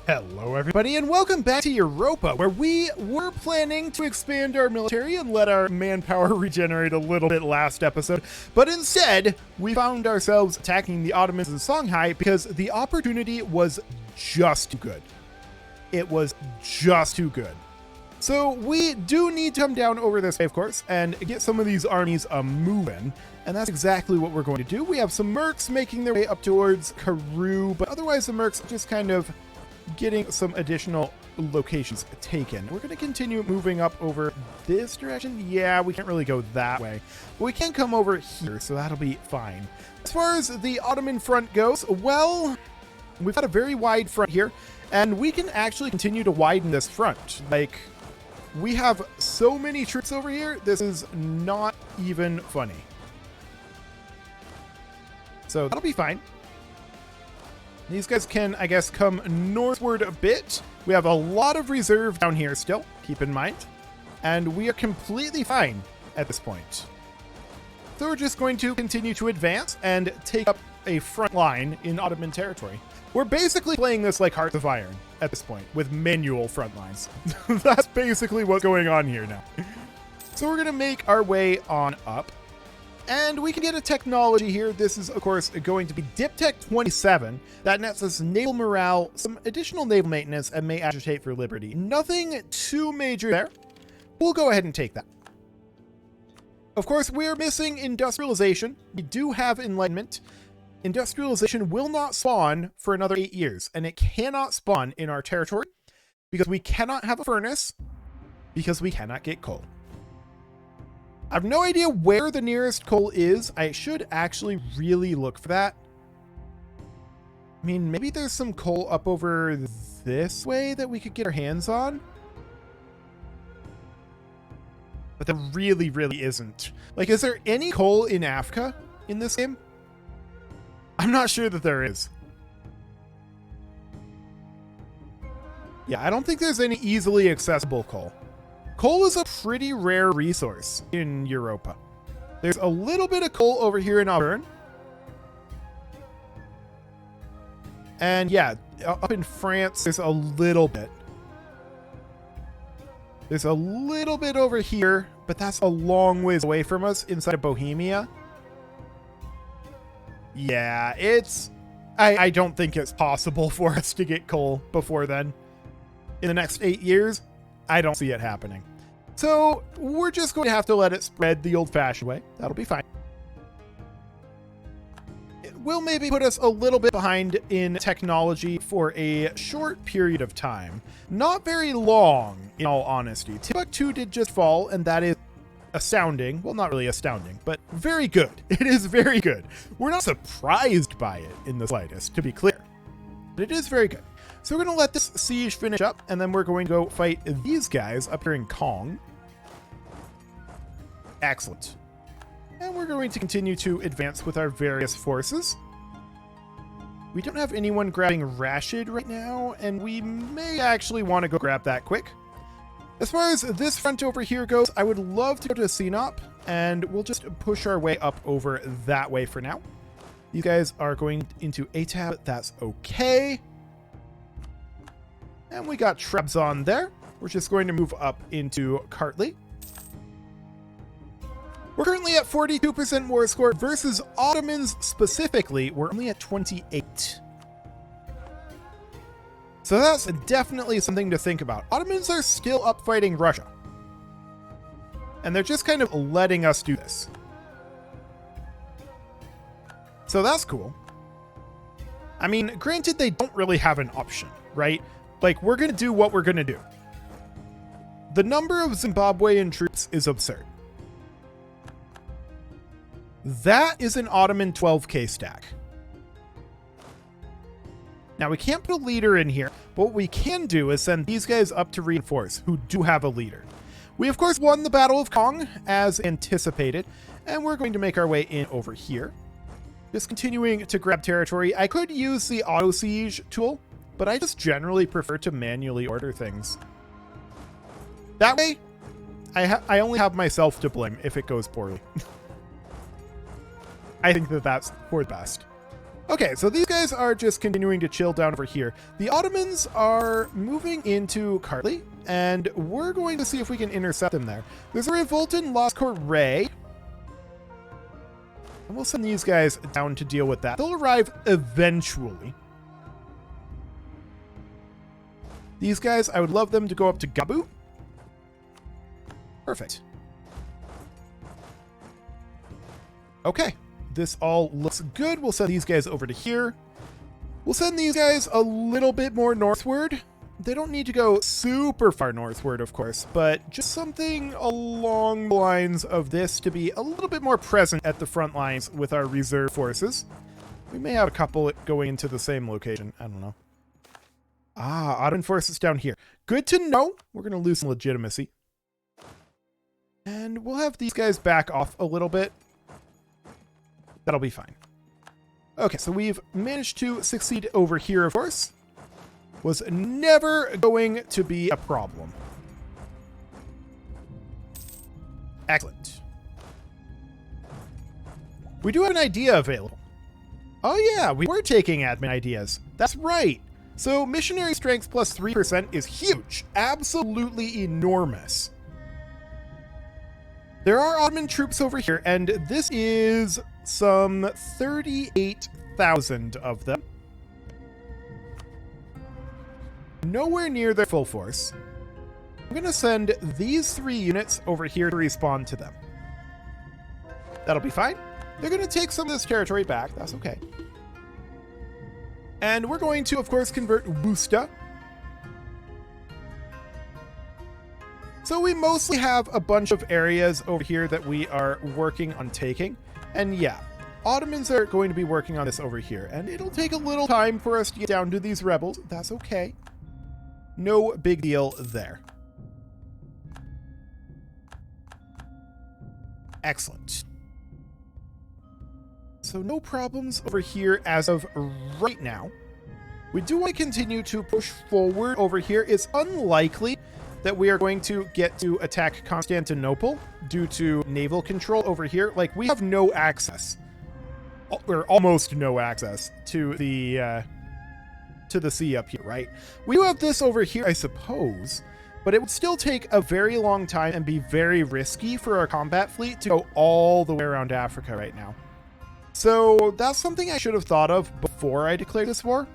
Hello everybody and welcome back to Europa, where we were planning to expand our military and let our manpower regenerate a little bit last episode, but instead we found ourselves attacking the Ottomans in Songhai because the opportunity was just too good. It was just too good. So we do need to come down over this way, of course, and get some of these armies moving, and that's exactly what we're going to do. We have some mercs making their way up towards Karoo, but otherwise the mercs just kind of getting some additional locations taken. We're going to continue moving up over this direction. Yeah, we can't really go that way, but we can come over here, so that'll be fine. As far as the Ottoman front goes, well, we've got a very wide front here, and we can actually continue to widen this front. Like, we have so many troops over here, this is not even funny. So that'll be fine. These guys can, I guess, come northward a bit. We have a lot of reserve down here still, keep in mind. And we are completely fine at this point. So we're just going to continue to advance and take up a front line in Ottoman territory. We're basically playing this like Hearts of Iron at this point, with manual front lines. That's basically what's going on here now. So we're going to make our way on up. And we can get a technology here. This is, of course, going to be Diptech 27. That nets us naval morale, some additional naval maintenance, and may agitate for liberty. Nothing too major there. We'll go ahead and take that. Of course, we are missing industrialization. We do have enlightenment. Industrialization will not spawn for another 8 years, and it cannot spawn in our territory because we cannot have a furnace, because we cannot get coal. I have no idea where the nearest coal is. I should actually really look for that. I mean, maybe there's some coal up over this way that we could get our hands on. But there really isn't. Like, is there any coal in Africa in this game? I'm not sure that there is. Yeah, I don't think there's any easily accessible coal. Coal is a pretty rare resource in Europa. There's a little bit of coal over here in Auvergne. And yeah, up in France, there's a little bit. There's a little bit over here, but that's a long ways away from us inside of Bohemia. Yeah, I don't think it's possible for us to get coal before then. In the next 8 years, I don't see it happening. So we're just going to have to let it spread the old-fashioned way. That'll be fine. It will maybe put us a little bit behind in technology for a short period of time. Not very long, in all honesty. Timbuktu did just fall, and that is astounding. Well, not really astounding, but very good. It is very good. We're not surprised by it in the slightest, to be clear. But it is very good. So we're going to let this siege finish up, and then we're going to go fight these guys up here in Kong. Excellent. And we're going to continue to advance with our various forces. We don't have anyone grabbing Rashid right now, and we may actually want to go grab that quick. As far as this front over here goes, I would love to go to Sinop, and we'll just push our way up over that way for now. You guys are going into ATAB. That's okay. And we got Trebizond there. We're just going to move up into Kartli. We're currently at 42% war score versus Ottomans specifically. We're only at 28. So that's definitely something to think about. Ottomans are still up fighting Russia. And they're just kind of letting us do this. So that's cool. I mean, granted, they don't really have an option, right? Like, we're going to do what we're going to do. The number of Zimbabwean troops is absurd. That is an Ottoman 12k stack. Now, we can't put a leader in here, but what we can do is send these guys up to reinforce, who do have a leader. We, of course, won the Battle of Kong, as anticipated, and we're going to make our way in over here. Just continuing to grab territory. I could use the auto-siege tool, but I just generally prefer to manually order things. That way, I only have myself to blame if it goes poorly. I think that that's for the best. Okay, so these guys guys are just continuing to chill down over here. The Ottomans are moving into Kartli, and we're going to see if we can intercept them there. There's a revolt in Las Correa. And we'll send these guys down to deal with that. They'll arrive eventually. These guys, I would love them to go up to Gabu. Perfect. Okay. This all looks good. We'll send these guys over to here. We'll send these guys a little bit more northward. They don't need to go super far northward, of course, but just something along the lines of this to be a little bit more present at the front lines with our reserve forces. We may have a couple going into the same location. I don't know. Ah, Ottoman forces down here. Good to know. We're going to lose some legitimacy. And we'll have these guys back off a little bit. That'll be fine. Okay, so we've managed to succeed over here, of course. Was never going to be a problem. Excellent. We do have an idea available. Oh yeah, we were taking admin ideas. That's right. So missionary strength plus 3% is huge. Absolutely enormous. There are Ottoman troops over here, and this is some 38,000 of them. Nowhere near their full force. I'm going to send these 3 units over here to respond to them. That'll be fine. They're going to take some of this territory back. That's okay. And we're going to, of course, convert Wusta. So we mostly have a bunch of areas over here that we are working on taking. And yeah, Ottomans are going to be working on this over here. And it'll take a little time for us to get down to these rebels. That's okay. No big deal there. Excellent. So no problems over here as of right now. We do want to continue to push forward over here. It's unlikely that we are going to get to attack Constantinople due to naval control over here. Like, we have no access, or almost no access to the sea up here, right? We do have this over here, I suppose, but it would still take a very long time and be very risky for our combat fleet to go all the way around Africa right now. So that's something I should have thought of before I declared this war,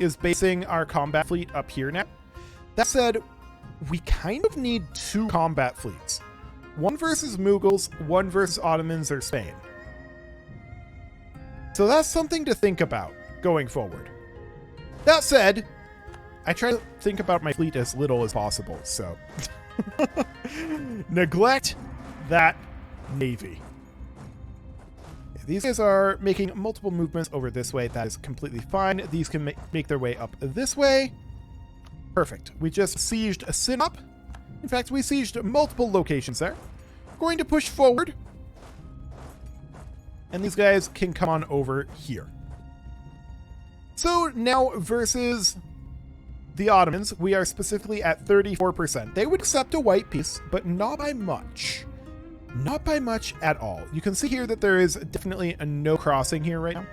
is basing our combat fleet up here now. That said, we kind of need 2 combat fleets. One versus Mughals, one versus Ottomans or Spain. So that's something to think about going forward. That said, I try to think about my fleet as little as possible, so neglect that navy. These guys are making multiple movements over this way. That is completely fine. These can make their way up this way. Perfect. We just sieged a Sinop. In fact, we sieged multiple locations there. We're going to push forward. And these guys can come on over here. So now versus the Ottomans, we are specifically at 34%. They would accept a white peace, but not by much. Not by much at all. You can see here that there is definitely a no crossing here right now.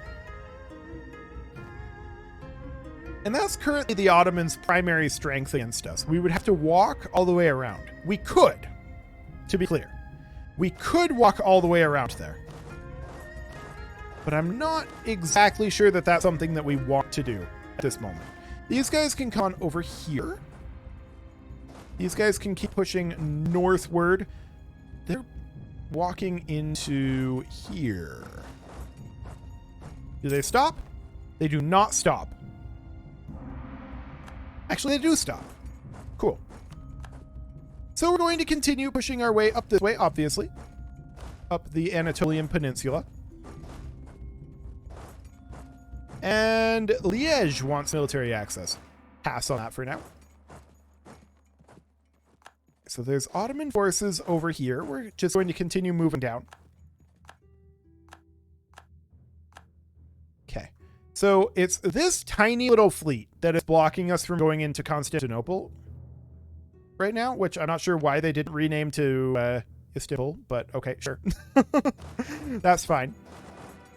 And that's currently the Ottomans' primary strength against us. We would have to walk all the way around. We could, to be clear. We could walk all the way around there. But I'm not exactly sure that that's something that we want to do at this moment. These guys can come on over here. These guys can keep pushing northward. They're walking into here. Do they stop? They do not stop. Actually, they do stop. Cool. So we're going to continue pushing our way up this way, obviously. Up the Anatolian Peninsula. And Liège wants military access. Pass on that for now. So there's Ottoman forces over here. We're just going to continue moving down. Okay. So it's this tiny little fleet that is blocking us from going into Constantinople right now, which I'm not sure why they didn't rename to Istanbul, but okay, sure. That's fine.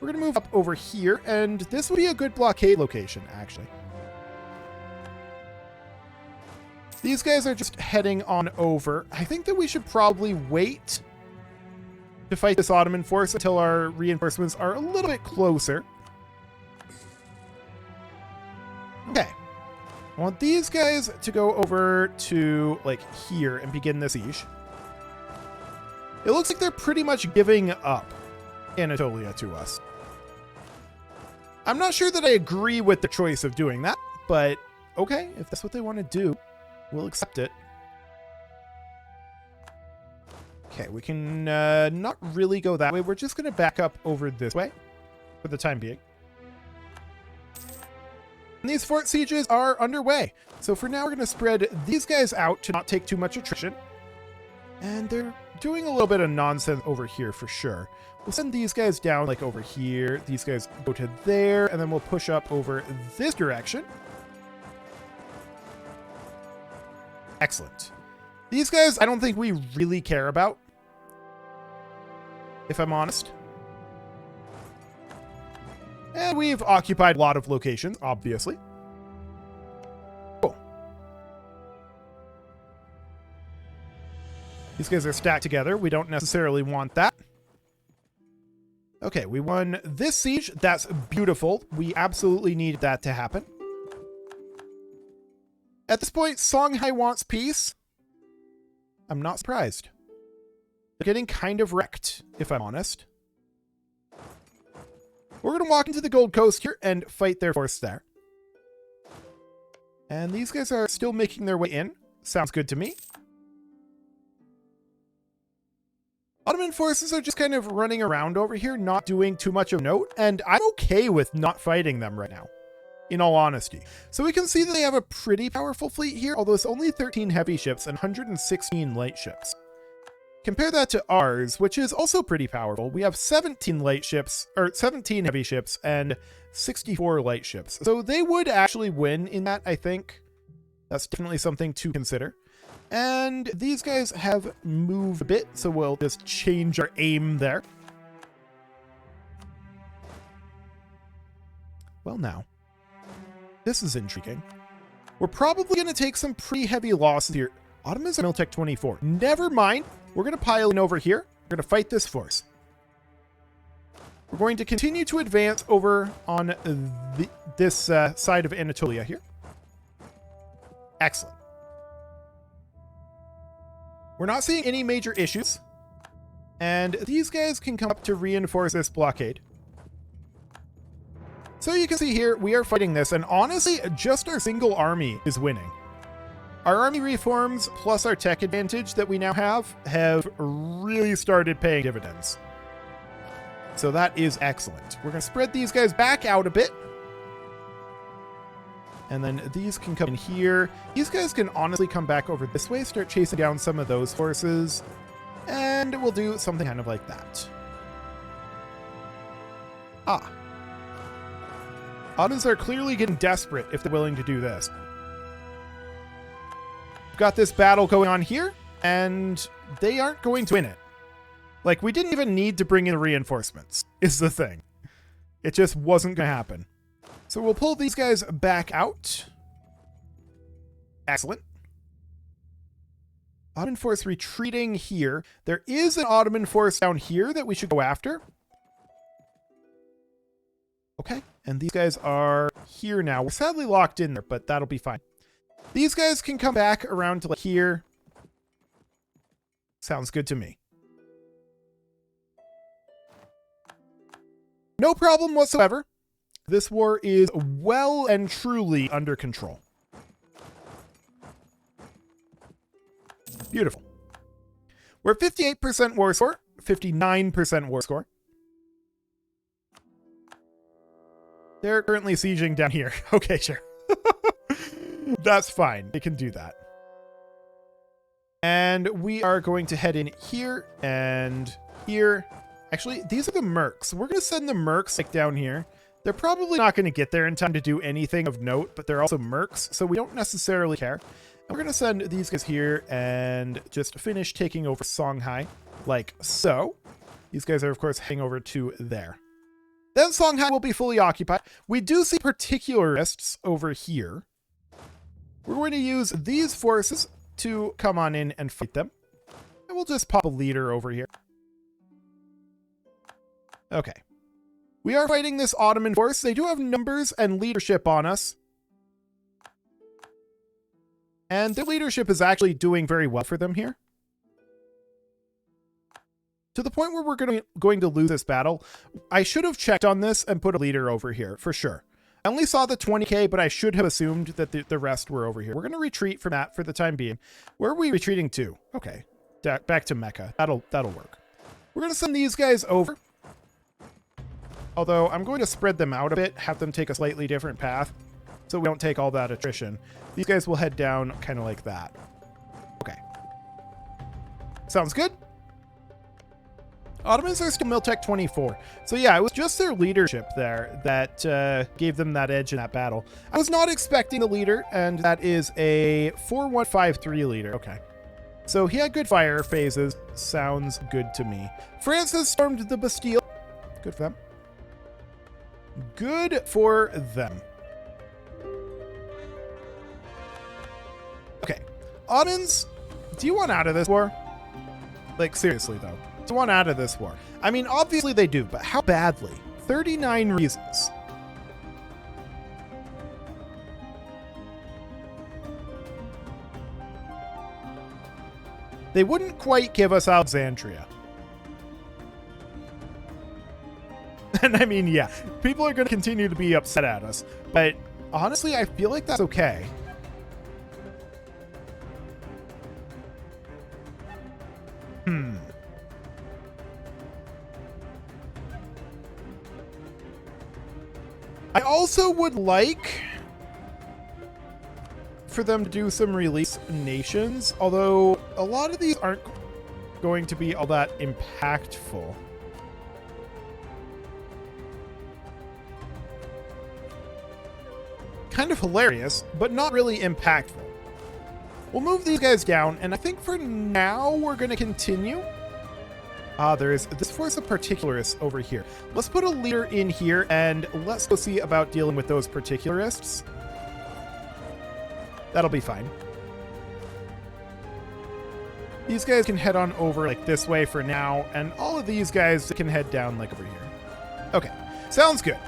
We're going to move up over here, and this would be a good blockade location, actually. These guys are just heading on over. I think that we should probably wait to fight this Ottoman force until our reinforcements are a little bit closer. Okay. I want these guys to go over to, like, here and begin the siege. It looks like they're pretty much giving up Anatolia to us. I'm not sure that I agree with the choice of doing that, but okay, if that's what they want to do, we'll accept it. Okay, we can not really go that way. We're just going to back up over this way for the time being. And these fort sieges are underway. So for now, we're going to spread these guys out to not take too much attrition. And they're doing a little bit of nonsense over here for sure. We'll send these guys down like over here. These guys go to there, and then we'll push up over this direction. Excellent. These guys, I don't think we really care about, if I'm honest. And we've occupied a lot of locations, obviously. Cool. These guys are stacked together. We don't necessarily want that. Okay, we won this siege. That's beautiful. We absolutely need that to happen. At this point, Songhai wants peace. I'm not surprised. They're getting kind of wrecked, if I'm honest. We're going to walk into the Gold Coast here and fight their force there. And these guys are still making their way in. Sounds good to me. Ottoman forces are just kind of running around over here, not doing too much of note, and I'm okay with not fighting them right now, in all honesty. So we can see that they have a pretty powerful fleet here, although it's only 13 heavy ships and 116 light ships. Compare that to ours, which is also pretty powerful. We have 17 light ships, or 17 heavy ships, and 64 light ships. So they would actually win in that, I think. That's definitely something to consider. And these guys have moved a bit, so we'll just change our aim there. Well, now, this is intriguing. We're probably going to take some pretty heavy losses here. Ottomans are Miltech 24. Never mind. We're going to pile in over here. We're going to fight this force. We're going to continue to advance over on this side of Anatolia here. Excellent. We're not seeing any major issues. And these guys can come up to reinforce this blockade. So you can see here, we are fighting this, and honestly, just our single army is winning. Our army reforms, plus our tech advantage that we now have really started paying dividends. So that is excellent. We're going to spread these guys back out a bit. And then these can come in here. These guys can honestly come back over this way, start chasing down some of those forces. And we'll do something kind of like that. Ah. Ottomans are clearly getting desperate if they're willing to do this. We've got this battle going on here, and they aren't going to win it. Like, we didn't even need to bring in reinforcements, is the thing. It just wasn't going to happen. So we'll pull these guys back out. Excellent. Ottoman force retreating here. There is an Ottoman force down here that we should go after. Okay, and these guys are here now. We're sadly locked in there, but that'll be fine. These guys can come back around to like here. Sounds good to me. No problem whatsoever. This war is well and truly under control. Beautiful. We're at 58% war score, 59% war score. They're currently sieging down here. Okay, sure. That's fine. They can do that. And we are going to head in here and here. Actually, these are the mercs. We're going to send the mercs like down here. They're probably not going to get there in time to do anything of note, but they're also mercs, so we don't necessarily care. And we're going to send these guys here and just finish taking over Songhai, like so. These guys are, of course, heading over to there. Then Songhai will be fully occupied. We do see particularists over here. We're going to use these forces to come on in and fight them. And we'll just pop a leader over here. Okay. We are fighting this Ottoman force. They do have numbers and leadership on us. And their leadership is actually doing very well for them here. To the point where we're going to lose this battle. I should have checked on this and put a leader over here, for sure. I only saw the 20k, but I should have assumed that the rest were over here. We're going to retreat from that for the time being. Where are we retreating to? Okay, back to Mecca. That'll work. We're going to send these guys over. Although I'm going to spread them out a bit, have them take a slightly different path, so we don't take all that attrition. These guys will head down kind of like that. Okay. Sounds good. Ottomans are still Miltech 24. So yeah, it was just their leadership there that gave them that edge in that battle. I was not expecting the leader, and that is a 4153 leader. Okay. So he had good fire phases. Sounds good to me. France has stormed the Bastille. Good for them. Good for them. Okay. Ottomans, do you want out of this war? Like, seriously, though. Do you want out of this war? I mean, obviously they do, but how badly? 39 reasons. They wouldn't quite give us Alexandria. And I mean, yeah, people are going to continue to be upset at us, but honestly, I feel like that's okay. I also would like for them to do some release nations, although a lot of these aren't going to be all that impactful. Kind of hilarious, but not really impactful. We'll move these guys down, and I think for now we're going to continue. There is this force of particularists over here. Let's put a leader in here, and let's go see about dealing with those particularists. That'll be fine. These guys can head on over like this way for now, and all of these guys can head down like over here. Okay, sounds good.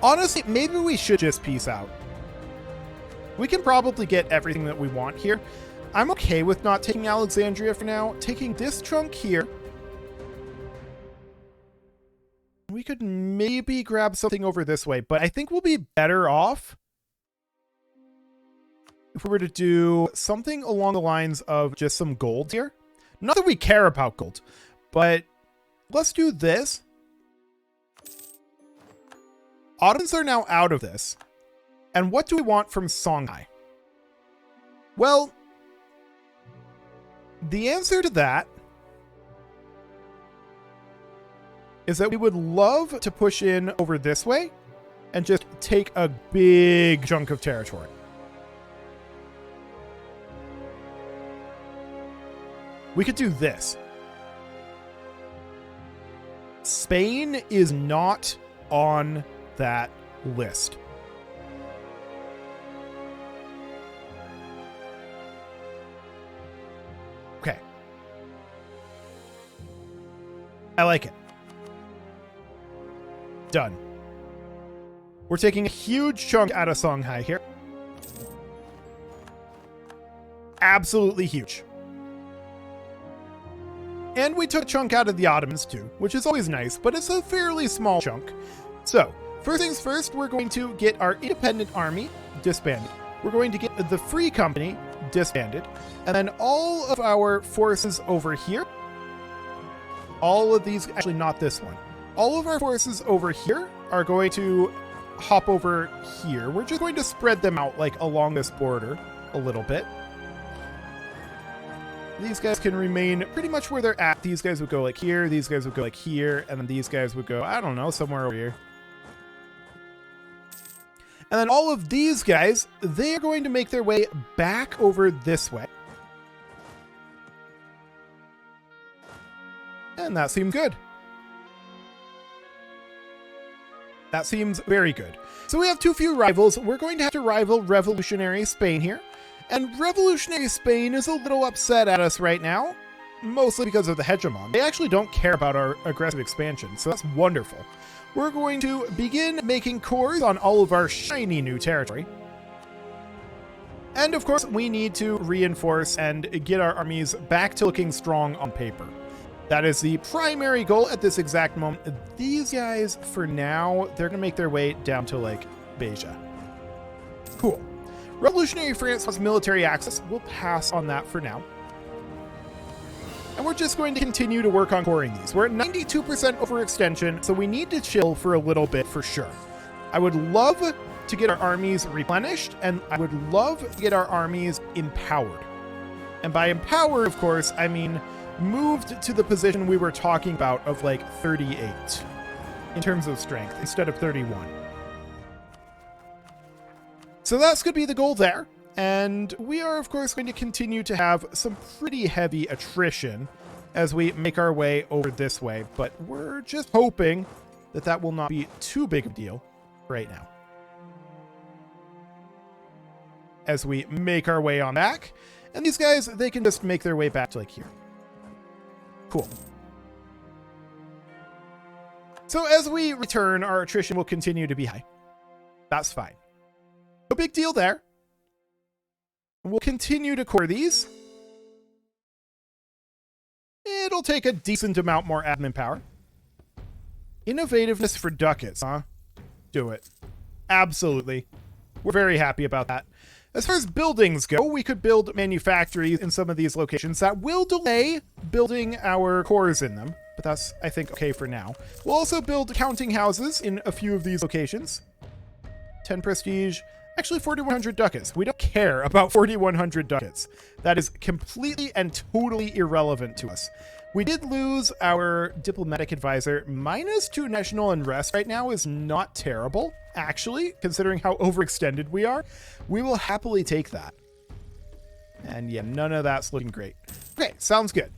Honestly, maybe we should just peace out. We can probably get everything that we want here. I'm okay with not taking Alexandria for now. Taking this chunk here. We could maybe grab something over this way, but I think we'll be better off if we were to do something along the lines of just some gold here. Not that we care about gold, but let's do this. Ottomans are now out of this. And what do we want from Songhai? Well, the answer to that is that we would love to push in over this way and just take a big chunk of territory. We could do this. Spain is not on that list. Okay. I like it. Done. We're taking a huge chunk out of Songhai here. Absolutely huge. And we took a chunk out of the Ottomans too, which is always nice, but it's a fairly small chunk. So, first things first, we're going to get our independent army disbanded. We're going to get the Free Company disbanded. And then all of our forces over here, all of these, actually not this one, all of our forces over here are going to hop over here. We're just going to spread them out like along this border a little bit. These guys can remain pretty much where they're at. These guys would go like here, these guys would go like here, and then these guys would go, I don't know, somewhere over here. And then all of these guys, they are going to make their way back over this way. And that seems good. That seems very good. So we have too few rivals. We're going to have to rival Revolutionary Spain here. And Revolutionary Spain is a little upset at us right now, mostly because of the hegemon. They actually don't care about our aggressive expansion, so that's wonderful. We're going to begin making cores on all of our shiny new territory. And of course, we need to reinforce and get our armies back to looking strong on paper. That is the primary goal at this exact moment. These guys, for now, they're going to make their way down to, like, Beja. Cool. Revolutionary France has military access. We'll pass on that for now. And we're just going to continue to work on coring these. We're at 92% overextension, so we need to chill for a little bit for sure. I would love to get our armies replenished, and I would love to get our armies empowered. And by empowered, of course, I mean moved to the position we were talking about of like 38 in terms of strength instead of 31. So that's going to be the goal there. And we are, of course, going to continue to have some pretty heavy attrition as we make our way over this way. But we're just hoping that that will not be too big of a deal right now. As we make our way on back. And these guys, they can just make their way back to like here. Cool. So as we return, our attrition will continue to be high. That's fine. No big deal there. We'll continue to core these. It'll take a decent amount more admin power. Innovativeness for ducats, huh? Do it. Absolutely. We're very happy about that. As far as buildings go, we could build manufactories in some of these locations. That will delay building our cores in them, but that's, I think, okay for now. We'll also build counting houses in a few of these locations. 10 prestige. Actually, 4,100 ducats. We don't care about 4,100 ducats. That is completely and totally irrelevant to us. We did lose our diplomatic advisor. -2 national unrest right now is not terrible, actually, considering how overextended we are. We will happily take that. And yeah, none of that's looking great. Okay, sounds good.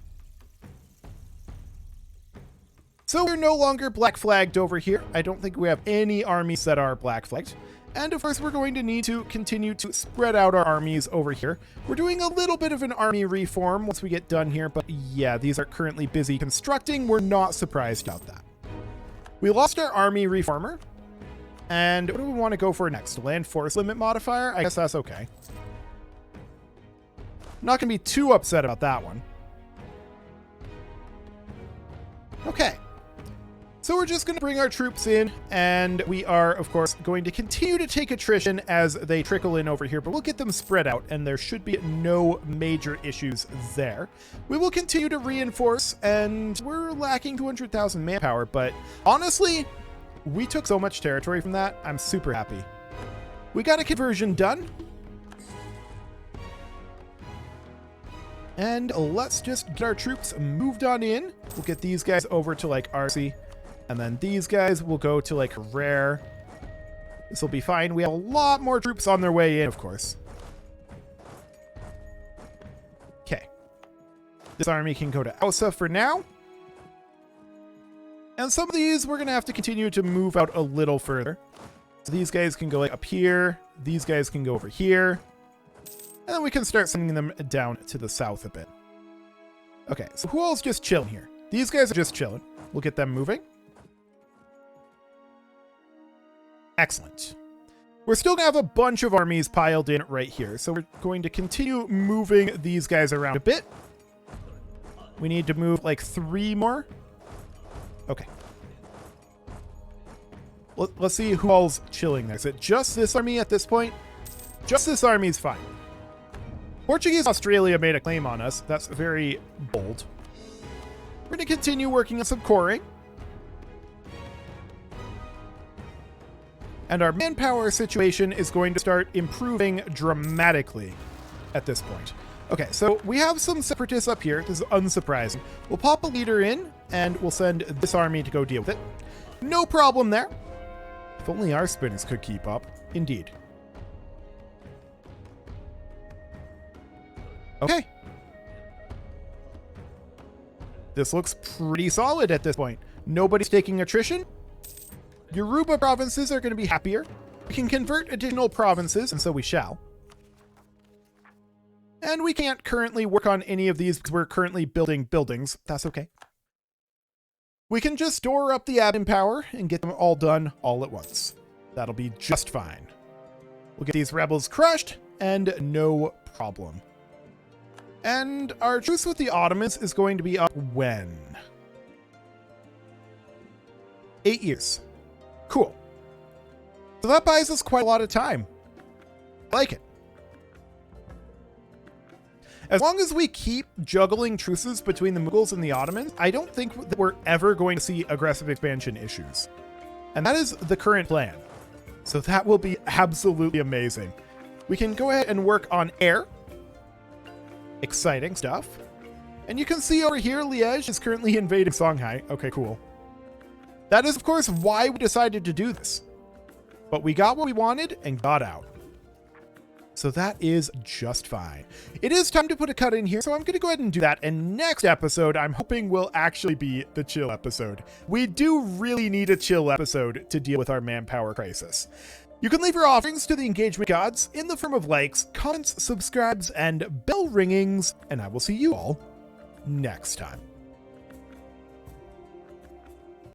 So we're no longer black flagged over here. I don't think we have any armies that are black flagged. And of course, we're going to need to continue to spread out our armies over here. We're doing a little bit of an army reform once we get done here, but yeah, these are currently busy constructing. We're not surprised about that. We lost our army reformer. And what do we want to go for next? Land force limit modifier? I guess that's okay. Not going to be too upset about that one. Okay. So we're just going to bring our troops in, and we are, of course, going to continue to take attrition as they trickle in over here, but we'll get them spread out, and there should be no major issues there. We will continue to reinforce, and we're lacking 200,000 manpower, but honestly, we took so much territory from that, I'm super happy. We got a conversion done. And let's just get our troops moved on in. We'll get these guys over to, like, Arcee. And then these guys will go to, like, Rare. This will be fine. We have a lot more troops on their way in, of course. Okay. This army can go to Ausa for now. And some of these, we're going to have to continue to move out a little further. So these guys can go, like, up here. These guys can go over here. And then we can start sending them down to the south a bit. Okay, so who else just chilling here? These guys are just chilling. We'll get them moving. Excellent. We're still going to have a bunch of armies piled in right here, so we're going to continue moving these guys around a bit. We need to move like 3 more. Okay. Let's see who all's chilling there. Is it just this army at this point? Just this army is fine. Portuguese Australia made a claim on us. That's very bold. We're going to continue working on some coring. And our manpower situation is going to start improving dramatically at this point. Okay, so we have some separatists up here. This is unsurprising. We'll pop a leader in, and we'll send this army to go deal with it. No problem there. If only our spinners could keep up. Indeed. Okay. This looks pretty solid at this point. Nobody's taking attrition. Europa provinces are going to be happier. We can convert additional provinces, and so we shall. And we can't currently work on any of these because we're currently building buildings. That's okay. We can just store up the admin power and get them all done all at once. That'll be just fine. We'll get these rebels crushed, and no problem. And our truce with the Ottomans is going to be up when? 8 years. Cool. So that buys us quite a lot of time. I like it. As long as we keep juggling truces between the Mughals and the Ottomans, I don't think that we're ever going to see aggressive expansion issues. And that is the current plan. So that will be absolutely amazing. We can go ahead and work on air. Exciting stuff. And you can see over here, Liège is currently invading Songhai. Okay, cool. That is, of course, why we decided to do this. But we got what we wanted and got out. So that is just fine. It is time to put a cut in here, so I'm going to go ahead and do that. And next episode, I'm hoping will actually be the chill episode. We do really need a chill episode to deal with our manpower crisis. You can leave your offerings to the engagement gods in the form of likes, comments, subscribes, and bell ringings, and I will see you all next time.